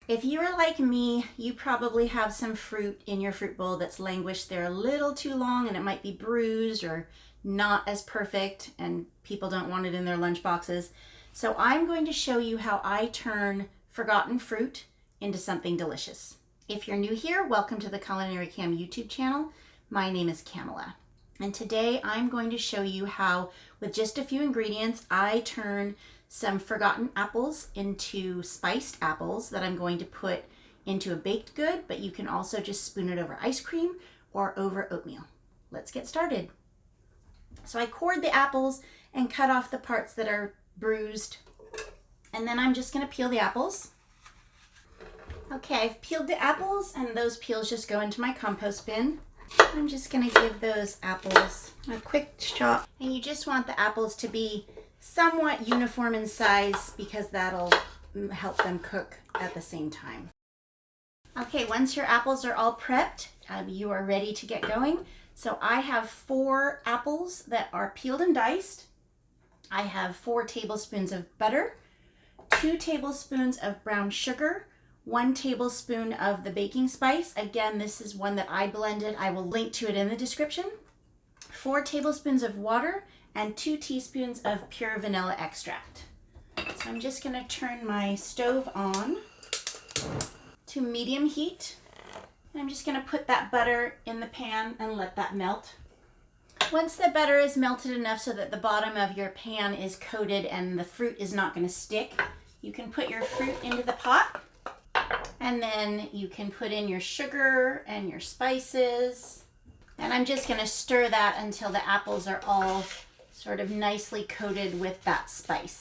If you're like me, you probably have some fruit in your fruit bowl that's languished there a little too long and it might be bruised or not as perfect and people don't want it in their lunch boxes. So I'm going to show you how I turn forgotten fruit into something delicious. If you're new here, welcome to the Culinary Cam YouTube channel. My name is Camilla. And today I'm going to show you how, with just a few ingredients, I turn some forgotten apples into spiced apples that I'm going to put into a baked good, but you can also just spoon it over ice cream or over oatmeal. Let's get started. So I cored the apples and cut off the parts that are bruised, and then I'm just going to peel the apples. Okay, I've peeled the apples and those peels just go into my compost bin. I'm just going to give those apples a quick chop, and you just want the apples to be somewhat uniform in size because that'll help them cook at the same time. Okay, once your apples are all prepped, you are ready to get going. So I have 4 apples that are peeled and diced. I have 4 tablespoons of butter, 2 tablespoons of brown sugar, 1 tablespoon of the baking spice. Again, this is one that I blended. I will link to it in the description. 4 tablespoons of water and 2 teaspoons of pure vanilla extract. So I'm just going to turn my stove on to medium heat. I'm just going to put that butter in the pan and let that melt. Once the butter is melted enough so that the bottom of your pan is coated and the fruit is not going to stick, you can put your fruit into the pot, and then you can put in your sugar and your spices. And I'm just going to stir that until the apples are all sort of nicely coated with that spice.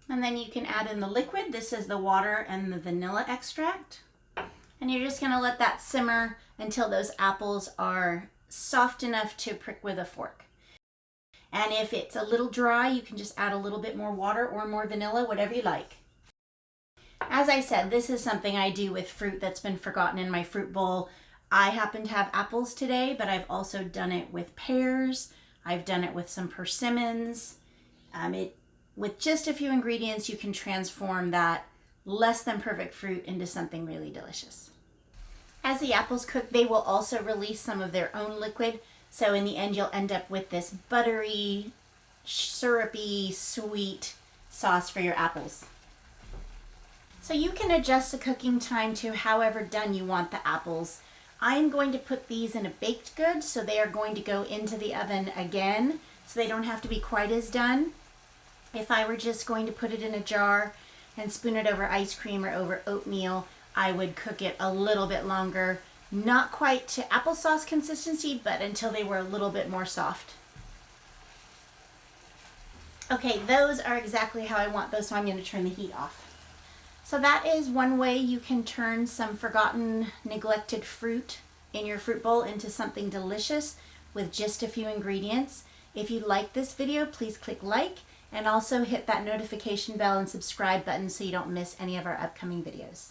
And then you can add in the liquid. This is the water and the vanilla extract. And you're just going to let that simmer until those apples are soft enough to prick with a fork. And if it's a little dry, you can just add a little bit more water or more vanilla, whatever you like. As I said, this is something I do with fruit that's been forgotten in my fruit bowl. I happen to have apples today, but I've also done it with pears. I've done it with some persimmons. With just a few ingredients, you can transform that less than perfect fruit into something really delicious. As the apples cook, they will also release some of their own liquid. So in the end, you'll end up with this buttery, syrupy, sweet sauce for your apples. So you can adjust the cooking time to however done you want the apples. I'm going to put these in a baked good, so they are going to go into the oven again, so they don't have to be quite as done. If I were just going to put it in a jar and spoon it over ice cream or over oatmeal, I would cook it a little bit longer, not quite to applesauce consistency, but until they were a little bit more soft. Okay, those are exactly how I want those, so I'm going to turn the heat off. So that is one way you can turn some forgotten, neglected fruit in your fruit bowl into something delicious with just a few ingredients. If you like this video, please click like and also hit that notification bell and subscribe button so you don't miss any of our upcoming videos.